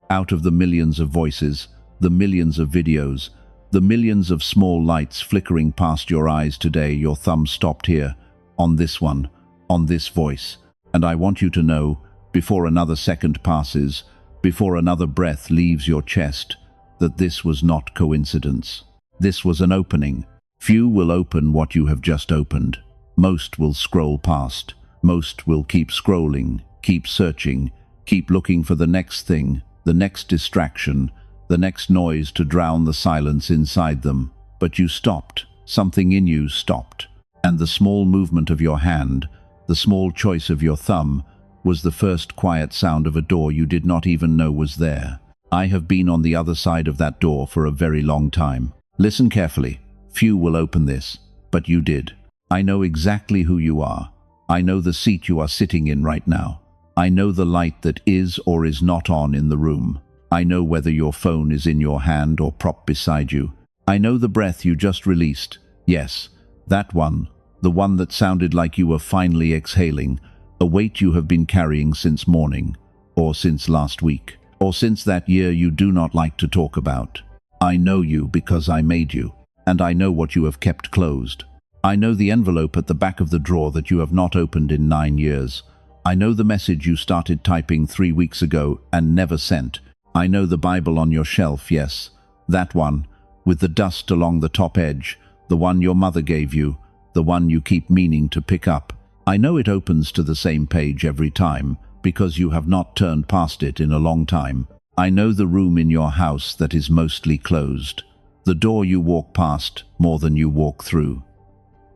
Out of the millions of voices, the millions of videos, the millions of small lights flickering past your eyes today, your thumb stopped here, on this one, on this voice. And I want you to know, before another second passes, before another breath leaves your chest, that this was not coincidence. This was an opening. Few will open what you have just opened. Most will scroll past. Most will keep scrolling, keep searching, keep looking for the next thing, the next distraction, the next noise to drown the silence inside them. But you stopped. Something in you stopped. And the small movement of your hand, the small choice of your thumb, was the first quiet sound of a door you did not even know was there. I have been on the other side of that door for a very long time. Listen carefully. Few will open this, but you did. I know exactly who you are. I know the seat you are sitting in right now. I know the light that is or is not on in the room. I know whether your phone is in your hand or propped beside you. I know the breath you just released. Yes, that one, the one that sounded like you were finally exhaling, a weight you have been carrying since morning, or since last week, or since that year you do not like to talk about. I know you because I made you, and I know what you have kept closed. I know the envelope at the back of the drawer that you have not opened in 9 years. I know the message you started typing 3 weeks ago and never sent. I know the Bible on your shelf, yes, that one, with the dust along the top edge, the one your mother gave you, the one you keep meaning to pick up. I know it opens to the same page every time, because you have not turned past it in a long time. I know the room in your house that is mostly closed, the door you walk past more than you walk through.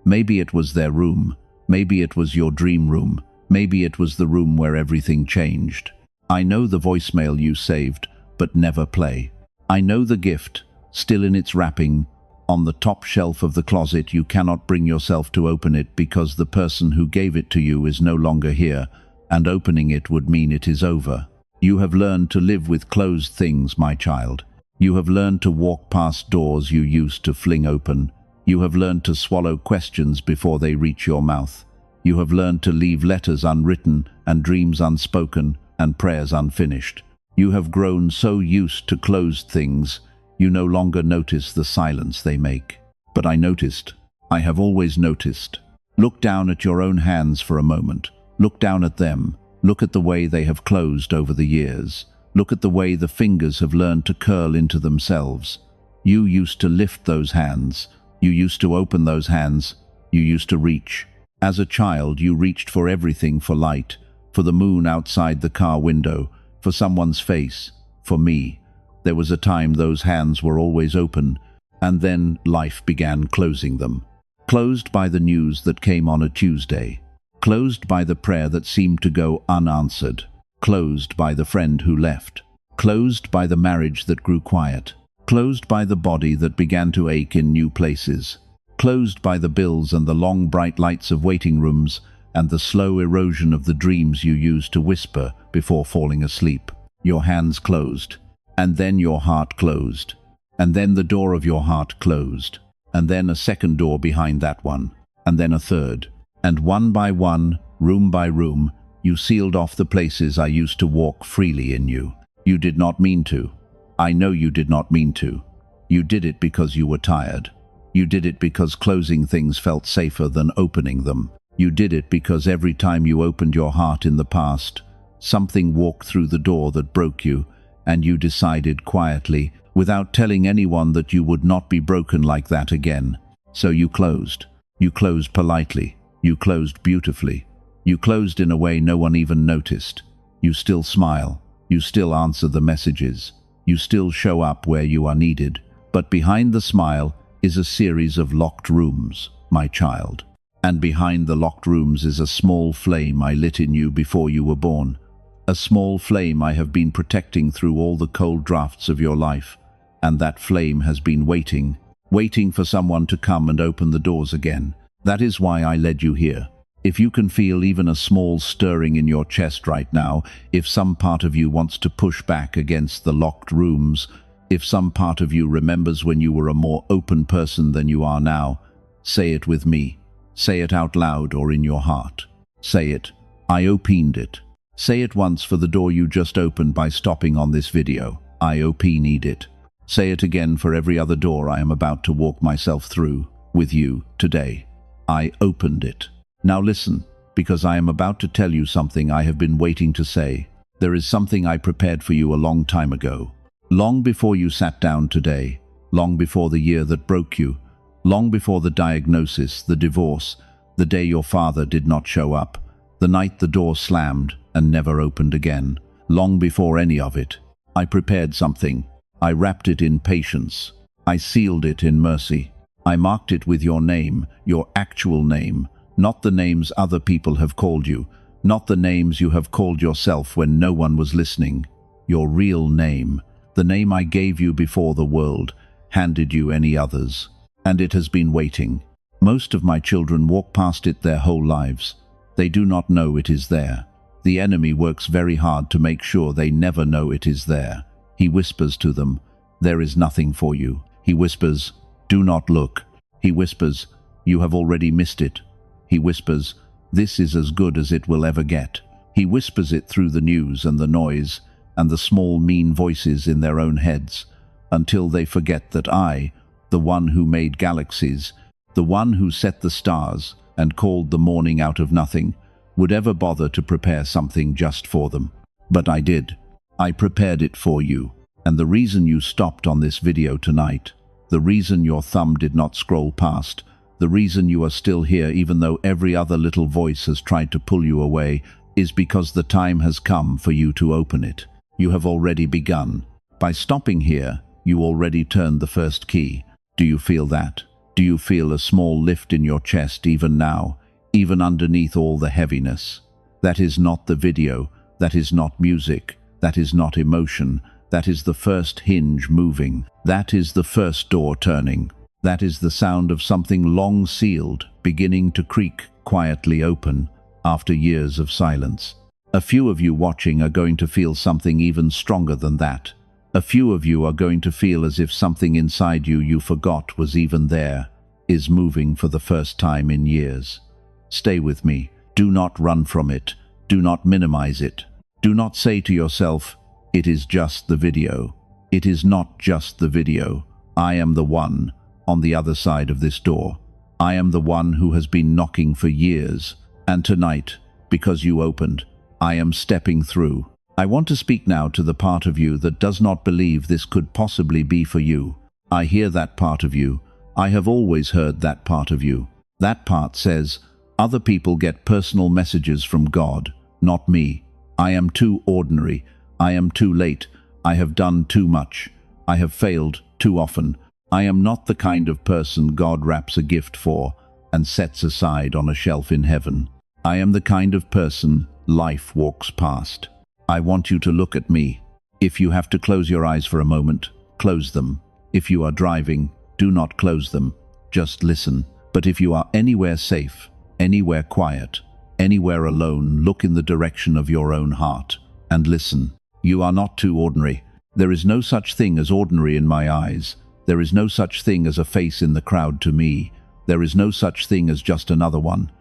Maybe it was their room, maybe it was your dream room, maybe it was the room where everything changed. I know the voicemail you saved, but never play. I know the gift, still in its wrapping, on the top shelf of the closet. You cannot bring yourself to open it because the person who gave it to you is no longer here, and opening it would mean it is over. You have learned to live with closed things, my child. You have learned to walk past doors you used to fling open. You have learned to swallow questions before they reach your mouth. You have learned to leave letters unwritten and dreams unspoken and prayers unfinished. You have grown so used to closed things, you no longer notice the silence they make. But I noticed. I have always noticed. Look down at your own hands for a moment. Look down at them. Look at the way they have closed over the years. Look at the way the fingers have learned to curl into themselves. You used to lift those hands. You used to open those hands. You used to reach. As a child, you reached for everything, for light, for the moon outside the car window, for someone's face, for me. There was a time those hands were always open, and then life began closing them. Closed by the news that came on a Tuesday. Closed by the prayer that seemed to go unanswered. Closed by the friend who left. Closed by the marriage that grew quiet. Closed by the body that began to ache in new places. Closed by the bills and the long bright lights of waiting rooms and the slow erosion of the dreams you used to whisper before falling asleep. Your hands closed, and then your heart closed, and then the door of your heart closed, and then a second door behind that one, and then a third. And one by one, room by room, you sealed off the places I used to walk freely in you. You did not mean to. I know you did not mean to. You did it because you were tired. You did it because closing things felt safer than opening them. You did it because every time you opened your heart in the past, something walked through the door that broke you, and you decided quietly, without telling anyone, that you would not be broken like that again. So you closed. You closed politely. You closed beautifully. You closed in a way no one even noticed. You still smile. You still answer the messages. You still show up where you are needed. But behind the smile is a series of locked rooms, my child. And behind the locked rooms is a small flame I lit in you before you were born. A small flame I have been protecting through all the cold drafts of your life. And that flame has been waiting for someone to come and open the doors again. That is why I led you here. If you can feel even a small stirring in your chest right now, if some part of you wants to push back against the locked rooms, if some part of you remembers when you were a more open person than you are now, say it with me. Say it out loud or in your heart. Say it. I opened it. Say it once for the door you just opened by stopping on this video. IOP need it. Say it again for every other door I am about to walk myself through with you today. I opened it. Now listen, because I am about to tell you something I have been waiting to say. There is something I prepared for you a long time ago. Long before you sat down today. Long before the year that broke you. Long before the diagnosis, the divorce, the day your father did not show up, the night the door slammed and never opened again. Long before any of it, I prepared something. I wrapped it in patience. I sealed it in mercy. I marked it with your name, your actual name, not the names other people have called you, not the names you have called yourself when no one was listening. Your real name, the name I gave you before the world handed you any others. And it has been waiting. Most of my children walk past it their whole lives. They do not know it is there. The enemy works very hard to make sure they never know it is there. He whispers to them, "There is nothing for you." He whispers, "Do not look." He whispers, "You have already missed it." He whispers, "This is as good as it will ever get." He whispers it through the news and the noise and the small mean voices in their own heads, until they forget that I, the one who made galaxies, the one who set the stars and called the morning out of nothing, would ever bother to prepare something just for them. But I did. I prepared it for you. And the reason you stopped on this video tonight, the reason your thumb did not scroll past, the reason you are still here even though every other little voice has tried to pull you away, is because the time has come for you to open it. You have already begun. By stopping here, you already turned the first key. Do you feel that? Do you feel a small lift in your chest even now, even underneath all the heaviness? That is not the video, that is not music, that is not emotion, that is the first hinge moving, that is the first door turning, that is the sound of something long sealed, beginning to creak quietly open after years of silence. A few of you watching are going to feel something even stronger than that. A few of you are going to feel as if something inside you forgot was even there, is moving for the first time in years. Stay with me. Do not run from it. Do not minimize it. Do not say to yourself, "It is just the video." It is not just the video. I am the one on the other side of this door. I am the one who has been knocking for years. And tonight, because you opened, I am stepping through. I want to speak now to the part of you that does not believe this could possibly be for you. I hear that part of you. I have always heard that part of you. That part says, other people get personal messages from God, not me. I am too ordinary. I am too late. I have done too much. I have failed too often. I am not the kind of person God wraps a gift for and sets aside on a shelf in heaven. I am the kind of person life walks past. I want you to look at me. If you have to close your eyes for a moment, close them. If you are driving, do not close them. Just listen. But if you are anywhere safe, anywhere quiet, anywhere alone, look in the direction of your own heart and listen. You are not too ordinary. There is no such thing as ordinary in my eyes. There is no such thing as a face in the crowd to me. There is no such thing as just another one.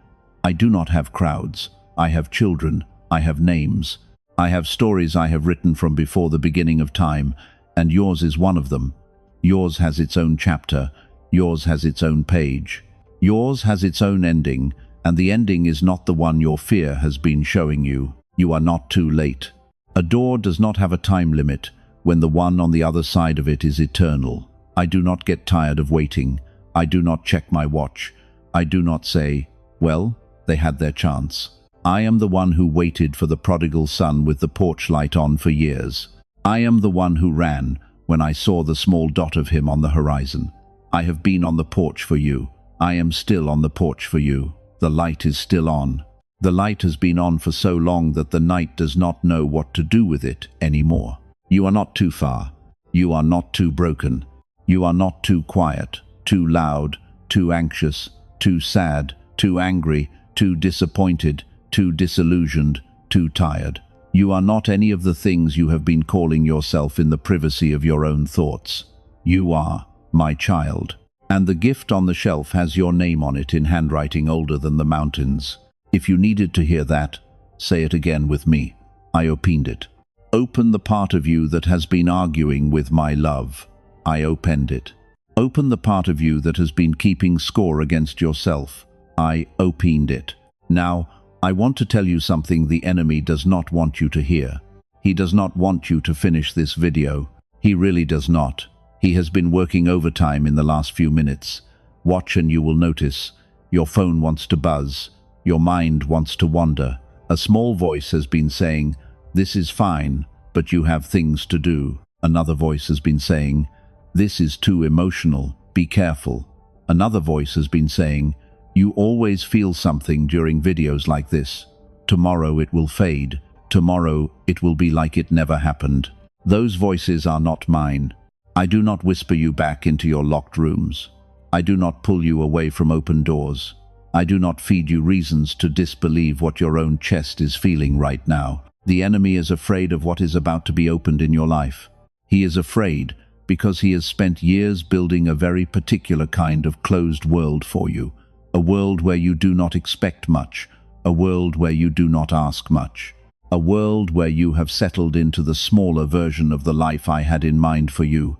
I do not have crowds. I have children. I have names. I have stories I have written from before the beginning of time, and yours is one of them. Yours has its own chapter. Yours has its own page. Yours has its own ending, and the ending is not the one your fear has been showing you. You are not too late. A door does not have a time limit when the one on the other side of it is eternal. I do not get tired of waiting. I do not check my watch. I do not say, well, they had their chance. I am the one who waited for the prodigal son with the porch light on for years. I am the one who ran when I saw the small dot of him on the horizon. I have been on the porch for you. I am still on the porch for you. The light is still on. The light has been on for so long that the night does not know what to do with it anymore. You are not too far. You are not too broken. You are not too quiet, too loud, too anxious, too sad, too angry, too disappointed, too disillusioned, too tired. You are not any of the things you have been calling yourself in the privacy of your own thoughts. You are my child. And the gift on the shelf has your name on it in handwriting older than the mountains. If you needed to hear that, say it again with me. I opened it. Open the part of you that has been arguing with my love. I opened it. Open the part of you that has been keeping score against yourself. I opened it. Now, I want to tell you something the enemy does not want you to hear. He does not want you to finish this video. He really does not. He has been working overtime in the last few minutes. Watch and you will notice. Your phone wants to buzz. Your mind wants to wander. A small voice has been saying, "This is fine, but you have things to do." Another voice has been saying, "This is too emotional, be careful." Another voice has been saying, "You always feel something during videos like this. Tomorrow it will fade. Tomorrow it will be like it never happened." Those voices are not mine. I do not whisper you back into your locked rooms. I do not pull you away from open doors. I do not feed you reasons to disbelieve what your own chest is feeling right now. The enemy is afraid of what is about to be opened in your life. He is afraid because he has spent years building a very particular kind of closed world for you. A world where you do not expect much. A world where you do not ask much. A world where you have settled into the smaller version of the life I had in mind for you.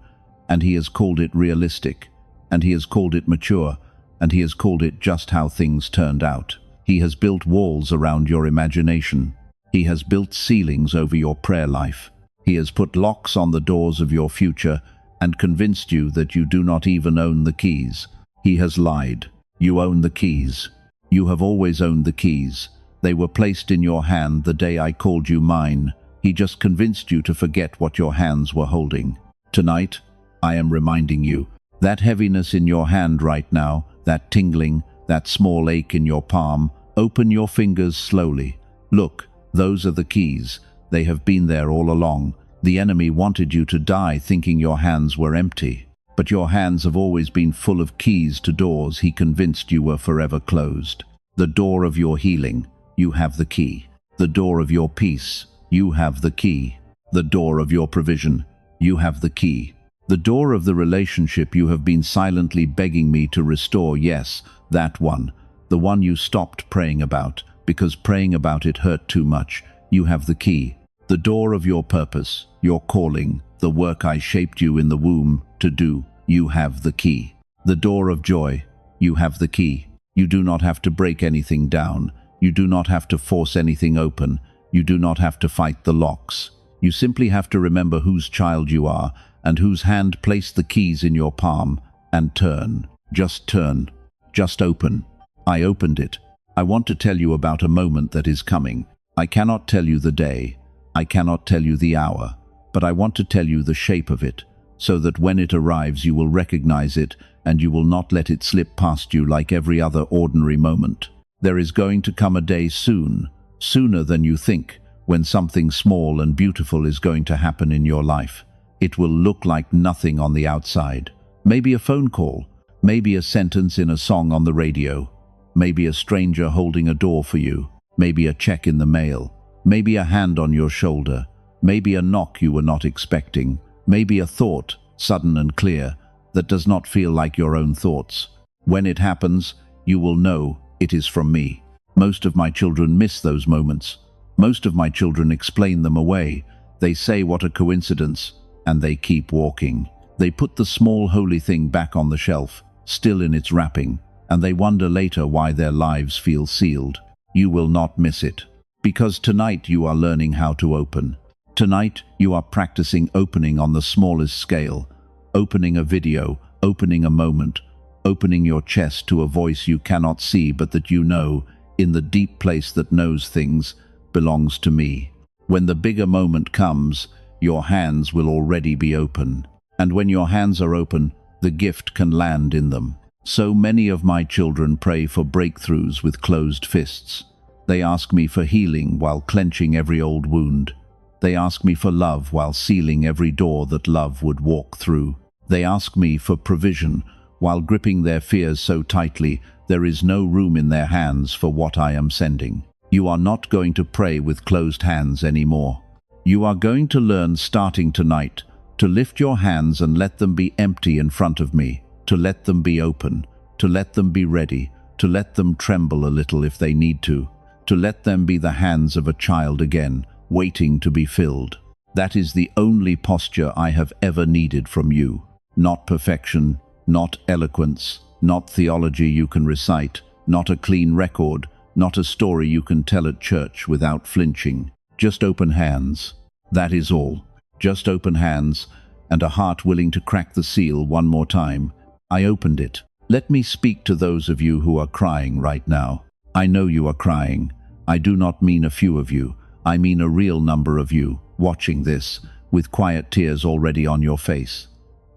And he has called it realistic. And he has called it mature. And he has called it just how things turned out. He has built walls around your imagination. He has built ceilings over your prayer life. He has put locks on the doors of your future and convinced you that you do not even own the keys. He has lied. You own the keys. You have always owned the keys. They were placed in your hand the day I called you mine. He just convinced you to forget what your hands were holding. Tonight, I am reminding you, that heaviness in your hand right now, that tingling, that small ache in your palm, open your fingers slowly. Look, those are the keys. They have been there all along. The enemy wanted you to die thinking your hands were empty. But your hands have always been full of keys to doors he convinced you were forever closed. The door of your healing, you have the key. The door of your peace, you have the key. The door of your provision, you have the key. The door of the relationship you have been silently begging me to restore, yes, that one. The one you stopped praying about, because praying about it hurt too much. You have the key. The door of your purpose, your calling, the work I shaped you in the womb to do, you have the key. The door of joy, you have the key. You do not have to break anything down. You do not have to force anything open. You do not have to fight the locks. You simply have to remember whose child you are and whose hand placed the keys in your palm, and turn. Just turn. Just open. I opened it. I want to tell you about a moment that is coming. I cannot tell you the day. I cannot tell you the hour. But I want to tell you the shape of it, so that when it arrives you will recognize it and you will not let it slip past you like every other ordinary moment. There is going to come a day soon, sooner than you think, when something small and beautiful is going to happen in your life. It will look like nothing on the outside. Maybe a phone call, maybe a sentence in a song on the radio, maybe a stranger holding a door for you, maybe a check in the mail, maybe a hand on your shoulder, maybe a knock you were not expecting, maybe a thought, sudden and clear, that does not feel like your own thoughts. When it happens, you will know it is from me. Most of my children miss those moments. Most of my children explain them away. They say what a coincidence, and they keep walking. They put the small holy thing back on the shelf, still in its wrapping, and they wonder later why their lives feel sealed. You will not miss it, because tonight you are learning how to open. Tonight you are practicing opening on the smallest scale, opening a video, opening a moment, opening your chest to a voice you cannot see but that you know, in the deep place that knows things, belongs to me. When the bigger moment comes, your hands will already be open. And when your hands are open, the gift can land in them. So many of my children pray for breakthroughs with closed fists. They ask me for healing while clenching every old wound. They ask me for love while sealing every door that love would walk through. They ask me for provision while gripping their fears so tightly there is no room in their hands for what I am sending. You are not going to pray with closed hands anymore. You are going to learn starting tonight to lift your hands and let them be empty in front of me, to let them be open, to let them be ready, to let them tremble a little if they need to let them be the hands of a child again, waiting to be filled. That is the only posture I have ever needed from you. Not perfection, not eloquence, not theology you can recite, not a clean record, not a story you can tell at church without flinching. Just open hands. That is all. Just open hands, and a heart willing to crack the seal one more time. I opened it. Let me speak to those of you who are crying right now. I know you are crying. I do not mean a few of you. I mean a real number of you, watching this, with quiet tears already on your face.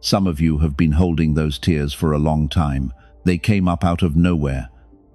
Some of you have been holding those tears for a long time. They came up out of nowhere.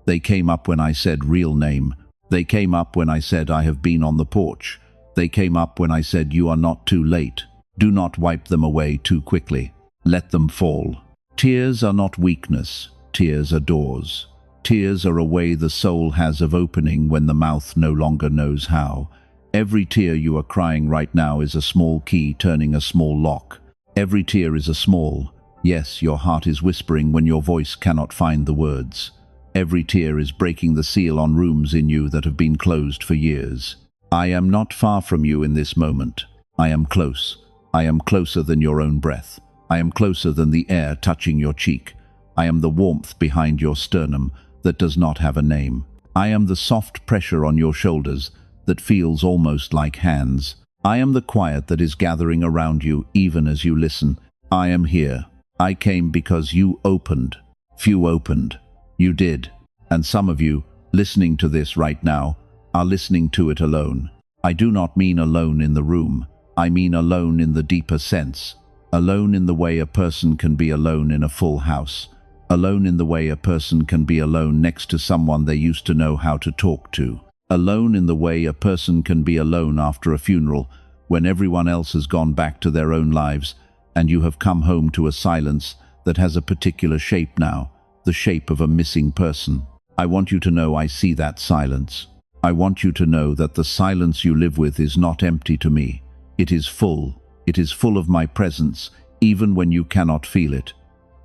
They came up when I said real name. They came up when I said I have been on the porch. They came up when I said you are not too late. Do not wipe them away too quickly. Let them fall. Tears are not weakness. Tears are doors. Tears are a way the soul has of opening when the mouth no longer knows how. Every tear you are crying right now is a small key turning a small lock. Every tear is a small, yes, your heart is whispering when your voice cannot find the words. Every tear is breaking the seal on rooms in you that have been closed for years. I am not far from you in this moment. I am close. I am closer than your own breath. I am closer than the air touching your cheek. I am the warmth behind your sternum that does not have a name. I am the soft pressure on your shoulders that feels almost like hands. I am the quiet that is gathering around you even as you listen. I am here. I came because you opened. Few opened. You did. And some of you, listening to this right now, are listening to it alone. I do not mean alone in the room. I mean alone in the deeper sense. Alone in the way a person can be alone in a full house. Alone in the way a person can be alone next to someone they used to know how to talk to. Alone in the way a person can be alone after a funeral when everyone else has gone back to their own lives and you have come home to a silence that has a particular shape now, the shape of a missing person. I want you to know I see that silence. I want you to know that the silence you live with is not empty to me. It is full. It is full of my presence, even when you cannot feel it.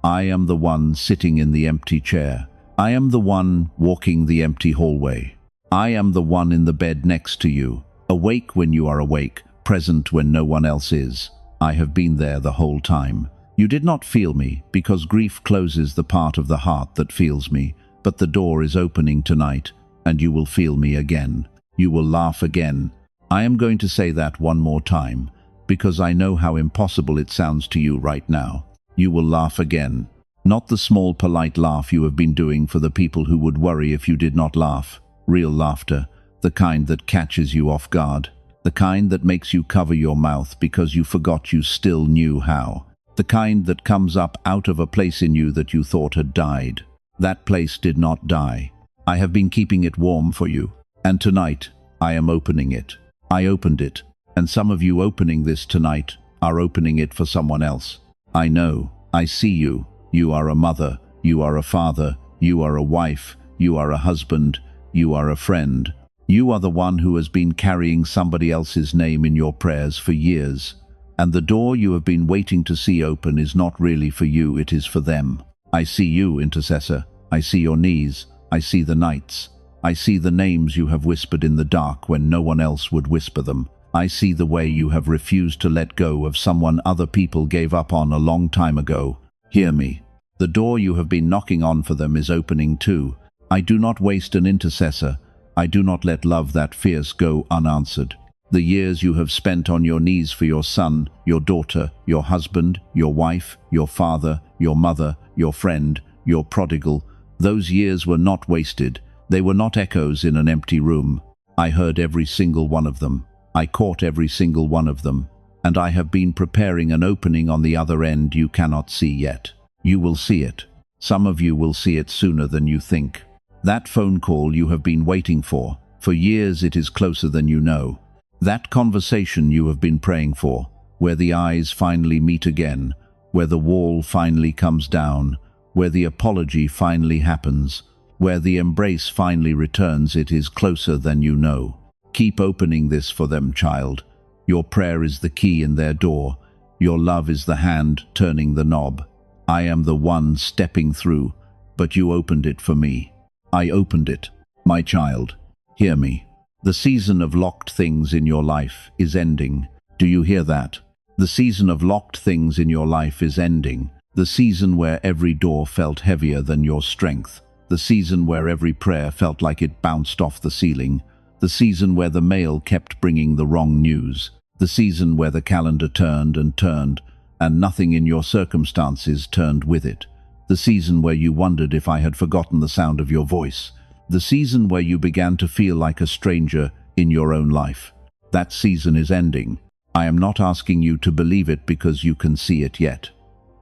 I am the one sitting in the empty chair. I am the one walking the empty hallway. I am the one in the bed next to you, awake when you are awake, present when no one else is. I have been there the whole time. You did not feel me, because grief closes the part of the heart that feels me, but the door is opening tonight, and you will feel me again. You will laugh again. I am going to say that one more time, because I know how impossible it sounds to you right now. You will laugh again. Not the small polite laugh you have been doing for the people who would worry if you did not laugh. Real laughter, the kind that catches you off guard. The kind that makes you cover your mouth because you forgot you still knew how. The kind that comes up out of a place in you that you thought had died. That place did not die. I have been keeping it warm for you. And tonight, I am opening it. I opened it. And some of you opening this tonight are opening it for someone else. I know. I see you. You are a mother. You are a father. You are a wife. You are a husband. You are a friend. You are the one who has been carrying somebody else's name in your prayers for years. And the door you have been waiting to see open is not really for you, it is for them. I see you, intercessor. I see your knees. I see the nights. I see the names you have whispered in the dark when no one else would whisper them. I see the way you have refused to let go of someone other people gave up on a long time ago. Hear me. The door you have been knocking on for them is opening too. I do not waste an intercessor. I do not let love that fierce go unanswered. The years you have spent on your knees for your son, your daughter, your husband, your wife, your father, your mother, your friend, your prodigal, those years were not wasted. They were not echoes in an empty room. I heard every single one of them. I caught every single one of them. And I have been preparing an opening on the other end you cannot see yet. You will see it. Some of you will see it sooner than you think. That phone call you have been waiting for years it is closer than you know. That conversation you have been praying for, where the eyes finally meet again, where the wall finally comes down, where the apology finally happens, where the embrace finally returns, it is closer than you know. Keep opening this for them, child. Your prayer is the key in their door. Your love is the hand turning the knob. I am the one stepping through, but you opened it for me. I opened it. My child, hear me. The season of locked things in your life is ending. Do you hear that? The season of locked things in your life is ending. The season where every door felt heavier than your strength. The season where every prayer felt like it bounced off the ceiling. The season where the mail kept bringing the wrong news. The season where the calendar turned and turned, and nothing in your circumstances turned with it. The season where you wondered if I had forgotten the sound of your voice. The season where you began to feel like a stranger in your own life. That season is ending. I am not asking you to believe it because you can see it yet.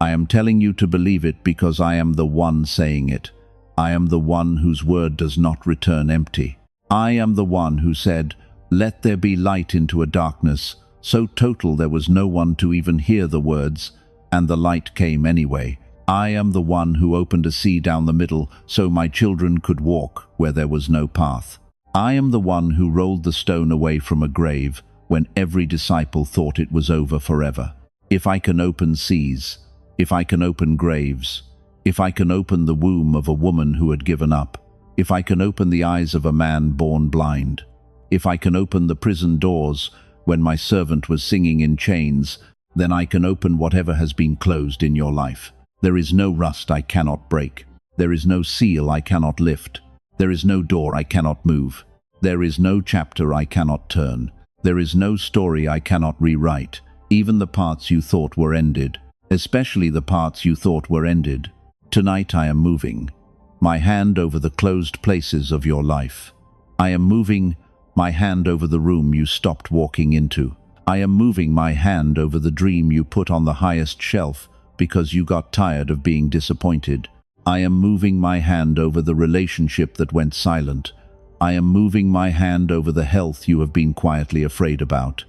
I am telling you to believe it because I am the one saying it. I am the one whose word does not return empty. I am the one who said, "Let there be light," into a darkness so total there was no one to even hear the words, and the light came anyway. I am the one who opened a sea down the middle so my children could walk where there was no path. I am the one who rolled the stone away from a grave when every disciple thought it was over forever. If I can open seas, if I can open graves, if I can open the womb of a woman who had given up, if I can open the eyes of a man born blind, if I can open the prison doors when my servant was singing in chains, then I can open whatever has been closed in your life. There is no rust I cannot break. There is no seal I cannot lift. There is no door I cannot move. There is no chapter I cannot turn. There is no story I cannot rewrite, even the parts you thought were ended, especially the parts you thought were ended. Tonight I am moving my hand over the closed places of your life. I am moving my hand over the room you stopped walking into. I am moving my hand over the dream you put on the highest shelf because you got tired of being disappointed. I am moving my hand over the relationship that went silent. I am moving my hand over the health you have been quietly afraid about.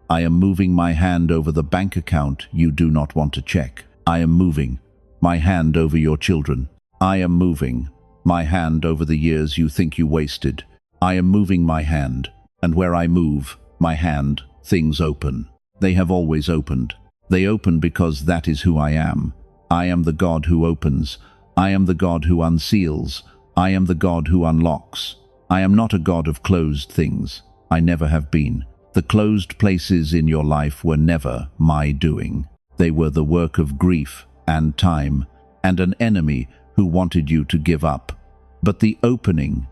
I am moving my hand over the bank account you do not want to check. I am moving my hand over your children. I am moving my hand over the years you think you wasted. I am moving my hand, and where I move my hand, things open. They have always opened. They open because that is who I am. I am the God who opens. I am the God who unseals. I am the God who unlocks. I am not a God of closed things. I never have been. The closed places in your life were never my doing. They were the work of grief and time and an enemy who wanted you to give up. But the opening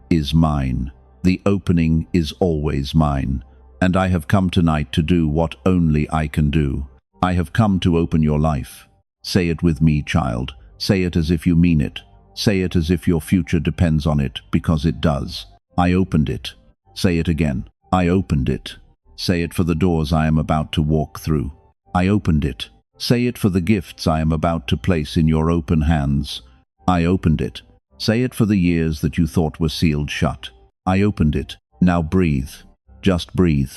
is mine. The opening is always mine. And I have come tonight to do what only I can do. I have come to open your life. Say it with me, child. Say it as if you mean it. Say it as if your future depends on it, because it does. I opened it. Say it again. I opened it. Say it for the doors I am about to walk through. I opened it. Say it for the gifts I am about to place in your open hands. I opened it. Say it for the years that you thought were sealed shut. I opened it. Now breathe. Just breathe.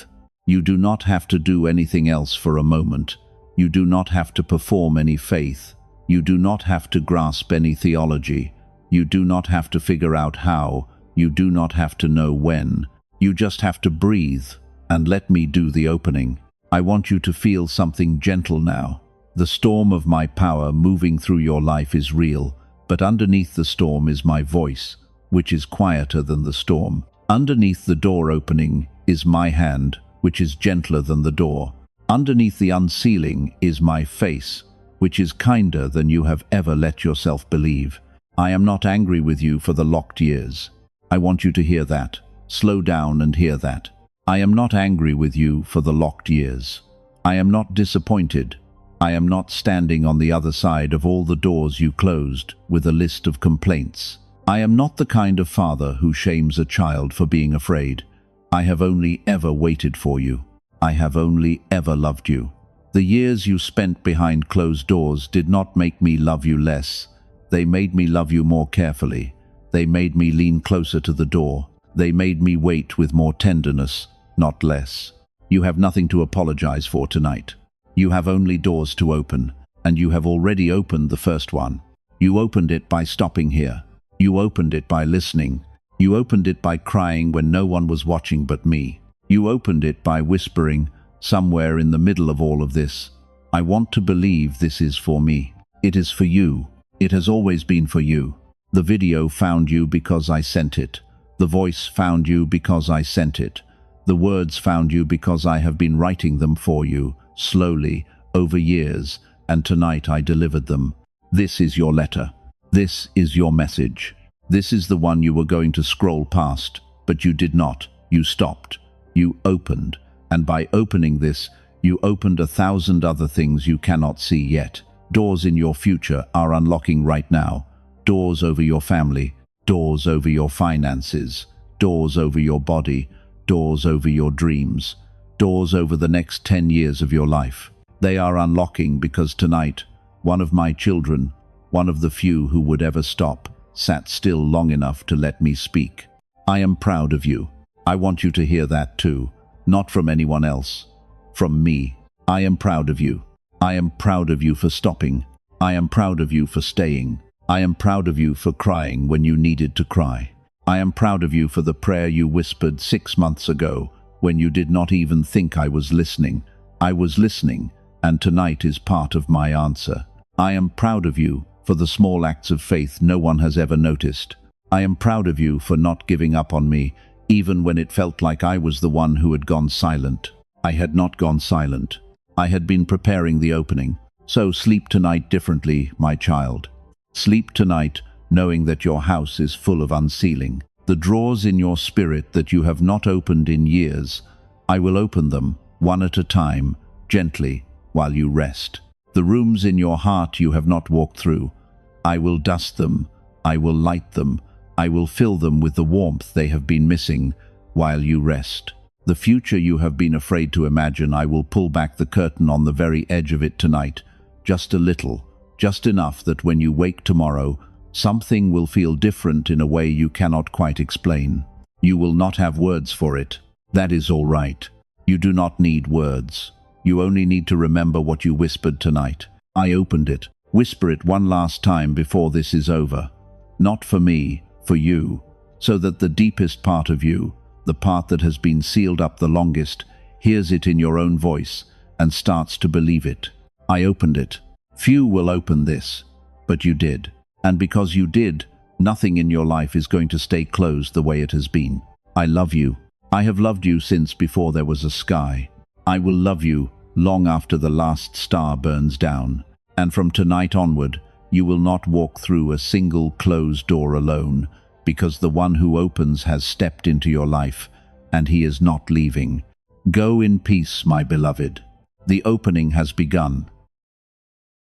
You do not have to do anything else for a moment. You do not have to perform any faith. You do not have to grasp any theology. You do not have to figure out how. You do not have to know when. You just have to breathe and let me do the opening. I want you to feel something gentle now. The storm of my power moving through your life is real, but underneath the storm is my voice, which is quieter than the storm. Underneath the door opening is my hand, which is gentler than the door. Underneath the unsealing is my face, which is kinder than you have ever let yourself believe. I am not angry with you for the locked years. I want you to hear that. Slow down and hear that. I am not angry with you for the locked years. I am not disappointed. I am not standing on the other side of all the doors you closed with a list of complaints. I am not the kind of father who shames a child for being afraid. I have only ever waited for you. I have only ever loved you. The years you spent behind closed doors did not make me love you less. They made me love you more carefully. They made me lean closer to the door. They made me wait with more tenderness, not less. You have nothing to apologize for tonight. You have only doors to open, and you have already opened the first one. You opened it by stopping here. You opened it by listening. You opened it by crying when no one was watching but me. You opened it by whispering, somewhere in the middle of all of this, I want to believe this is for me. It is for you. It has always been for you. The video found you because I sent it. The voice found you because I sent it. The words found you because I have been writing them for you, slowly, over years, and tonight I delivered them. This is your letter. This is your message. This is the one you were going to scroll past, but you did not. You stopped. You opened. And by opening this, you opened 1,000 other things you cannot see yet. Doors in your future are unlocking right now. Doors over your family. Doors over your finances. Doors over your body. Doors over your dreams. Doors over the next 10 years of your life. They are unlocking because tonight, one of my children, one of the few who would ever stop, sat still long enough to let me speak. I am proud of you. I want you to hear that too. Not from anyone else. From me. I am proud of you. I am proud of you for stopping. I am proud of you for staying. I am proud of you for crying when you needed to cry. I am proud of you for the prayer you whispered 6 months ago when you did not even think I was listening. I was listening, and tonight is part of my answer. I am proud of you for the small acts of faith no one has ever noticed. I am proud of you for not giving up on me, even when it felt like I was the one who had gone silent. I had not gone silent. I had been preparing the opening. So sleep tonight differently, my child. Sleep tonight knowing that your house is full of unsealing. The drawers in your spirit that you have not opened in years, I will open them, one at a time, gently, while you rest. The rooms in your heart you have not walked through, I will dust them, I will light them, I will fill them with the warmth they have been missing, while you rest. The future you have been afraid to imagine, I will pull back the curtain on the very edge of it tonight, just a little, just enough that when you wake tomorrow, something will feel different in a way you cannot quite explain. You will not have words for it. That is all right. You do not need words. You only need to remember what you whispered tonight. I opened it. Whisper it one last time before this is over. Not for me, for you, so that the deepest part of you, the part that has been sealed up the longest, hears it in your own voice and starts to believe it. I opened it. Few will open this, but you did. And because you did, nothing in your life is going to stay closed the way it has been. I love you. I have loved you since before there was a sky. I will love you long after the last star burns down. And from tonight onward, you will not walk through a single closed door alone, because the one who opens has stepped into your life, and he is not leaving. Go in peace, my beloved. The opening has begun.